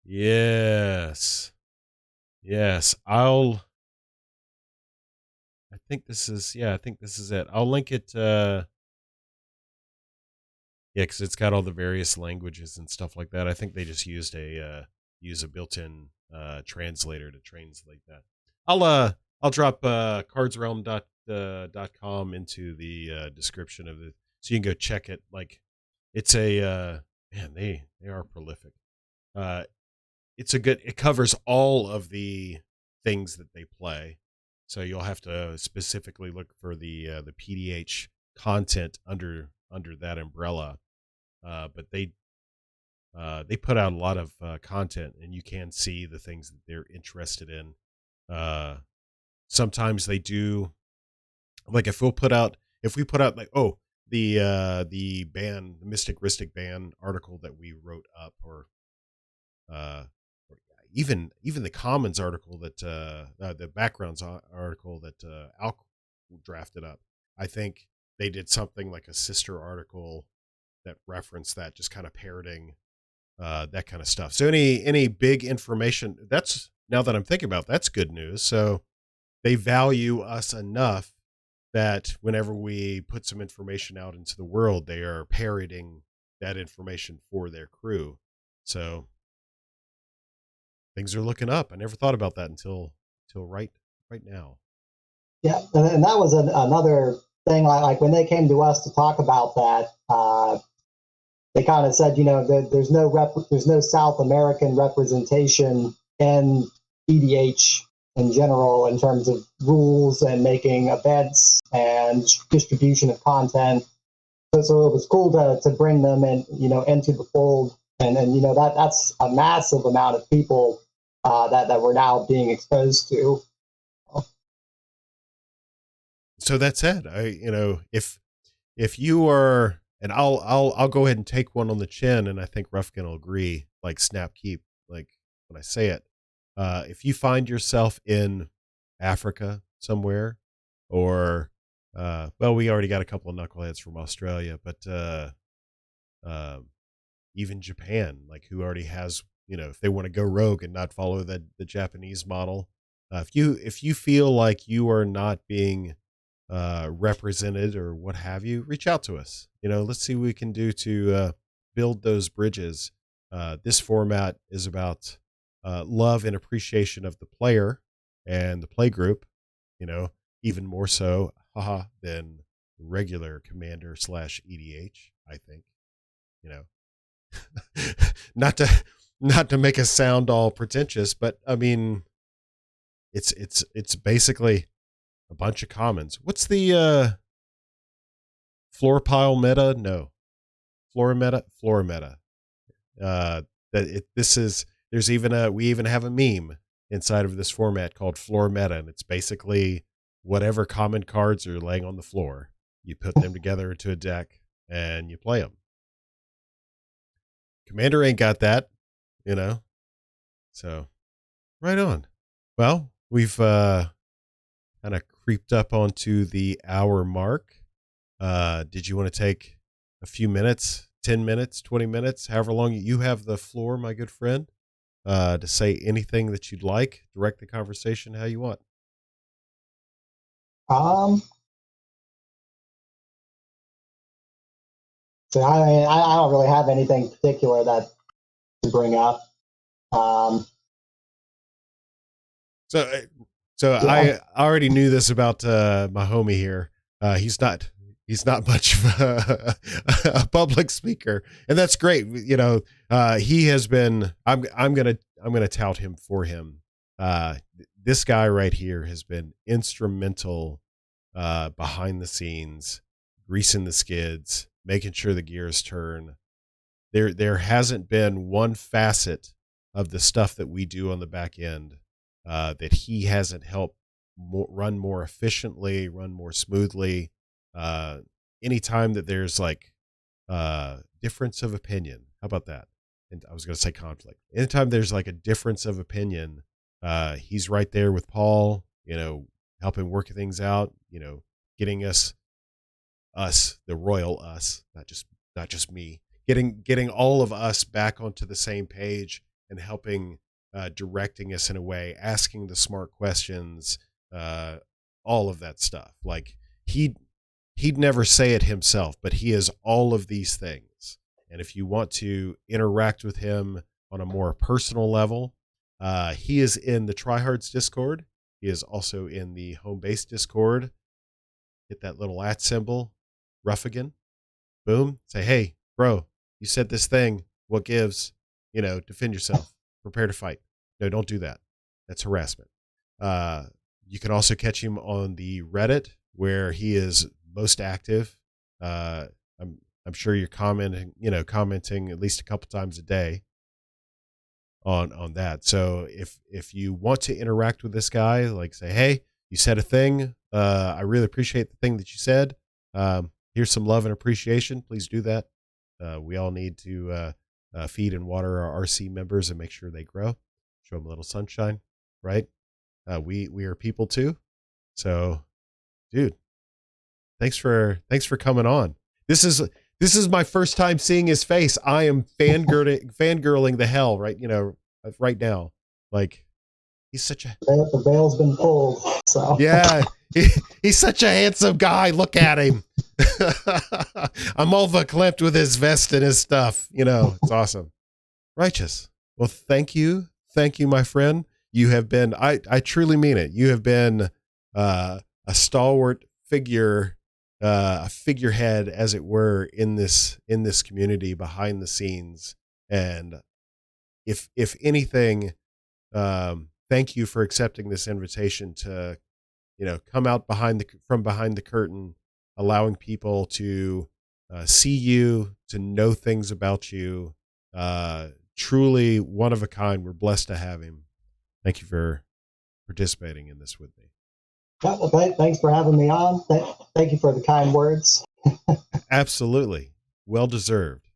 Yes. I think this is it. I'll link it. Yeah, because it's got all the various languages and stuff like that. I think they just used a built-in translator to translate that. I'll drop cardsrealm.com into the description of it, so you can go check it. Like, it's a man, they are prolific. It covers all of the things that they play, so you'll have to specifically look for the PDH content under that umbrella. But they put out a lot of content, and you can see the things that they're interested in. Sometimes they do, like if we put out like, the Mystic Ristic ban article that we wrote up, or even the Commons article that the backgrounds article that Al drafted up. I think they did something like a sister article that referenced that, just kind of parroting that kind of stuff. So any big information, that's, now that I'm thinking about it, that's good news. So they value us enough that whenever we put some information out into the world, they are parroting that information for their crew. So things are looking up. I never thought about that until right now. Yeah, and that was another thing. Like when they came to us to talk about that, they kind of said, there's no South American representation in PDH in general in terms of rules and making events and distribution of content. So it was cool to bring them in, into the fold, and that's a massive amount of people that we're now being exposed to. So that said, if you are, and I'll go ahead and take one on the chin, and I think Ruffigan will agree, like snap keep, like when I say it, if you find yourself in Africa somewhere, or well, we already got a couple of knuckleheads from Australia, but even Japan, like, who already has, if they want to go rogue and not follow the Japanese model, if you feel like you are not being represented or what have you, reach out to us. Let's see what we can do to build those bridges. This format is about love and appreciation of the player and the play group, even more so than regular commander / EDH, I think. not to make us sound all pretentious, but I mean, it's basically a bunch of commons. What's the floor pile meta? No, flora meta. We even have a meme inside of this format called floor meta, and it's basically whatever common cards are laying on the floor, you put them together into a deck and you play them. Commander ain't got that, so right on. Well, we've kind of creeped up onto the hour mark. Did you want to take a few minutes, 10 minutes, 20 minutes, however long you have the floor, my good friend, to say anything that you'd like, direct the conversation how you want? So I don't really have anything particular that to bring up. So yeah. I already knew this about my homie here. He's not much of a public speaker, and that's great. He has been. I'm gonna tout him for him. This guy right here has been instrumental behind the scenes, greasing the skids, making sure the gears turn. There hasn't been one facet of the stuff that we do on the back end that he hasn't helped run more efficiently, run more smoothly. Anytime that there's like difference of opinion, how about that? And I was going to say conflict. Anytime there's like a difference of opinion, he's right there with Paul, helping work things out, getting us, the royal us, not just me, getting all of us back onto the same page and helping, directing us in a way, asking the smart questions, all of that stuff. Like he'd never say it himself, but he is all of these things. And if you want to interact with him on a more personal level, he is in the Tryhards Discord. He is also in the Home Base Discord. Hit that little @ symbol, Ruffigan. Boom. Say, hey, bro, you said this thing. What gives? Defend yourself. Prepare to fight. No, don't do that. That's harassment. You can also catch him on the Reddit, where he is most active. I'm sure you're commenting at least a couple times a day on that. So if you want to interact with this guy, like say, hey, you said a thing. I really appreciate the thing that you said. Here's some love and appreciation. Please do that. We all need to feed and water our RC members and make sure they grow. Show them a little sunshine, right? We are people too. So, dude, thanks for coming on. This is my first time seeing his face. I am fangirling the hell right now. Like, he's such a... The veil's been pulled, so... Yeah, he's such a handsome guy. Look at him. I'm all verklempt with his vest and his stuff. It's awesome. Righteous. Well, thank you, my friend. You have been... I truly mean it. You have been a stalwart figure, a figurehead, as it were, in this community behind the scenes. And if anything, thank you for accepting this invitation to, come out from behind the curtain, allowing people to see you, to know things about you. Truly one of a kind. We're blessed to have him. Thank you for participating in this with me. Well, thanks for having me on. Thank you for the kind words. Absolutely. Well deserved.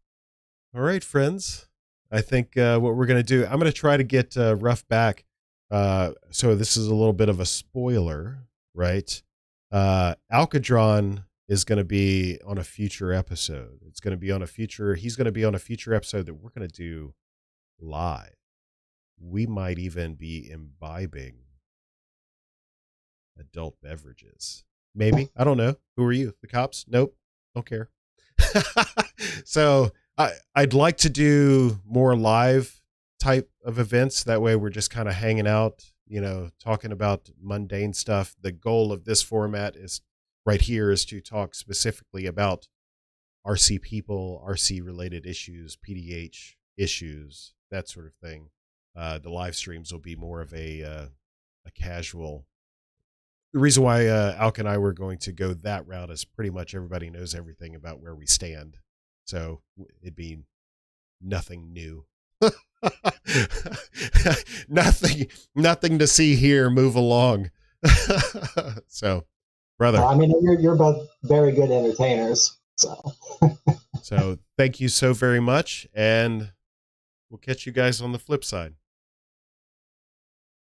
All right, friends. I think what we're going to do, I'm going to try to get Ruff back. So this is a little bit of a spoiler, right? Alcadron is going to be on a future episode. He's going to be on a future episode that we're going to do live. We might even be imbibing adult beverages Maybe. I don't know. Who are you? The cops? Nope. Don't care. So I'd like to do more live type of events. That way we're just kind of hanging out, talking about mundane stuff. The goal of this format is right here is to talk specifically about RC people, RC related issues, PDH issues, that sort of thing. The live streams will be more of a casual. The reason why Alk and I were going to go that route is pretty much everybody knows everything about where we stand. So it'd be nothing new. nothing to see here. Move along. So, brother. I mean, you're both very good entertainers. So thank you so very much. And we'll catch you guys on the flip side.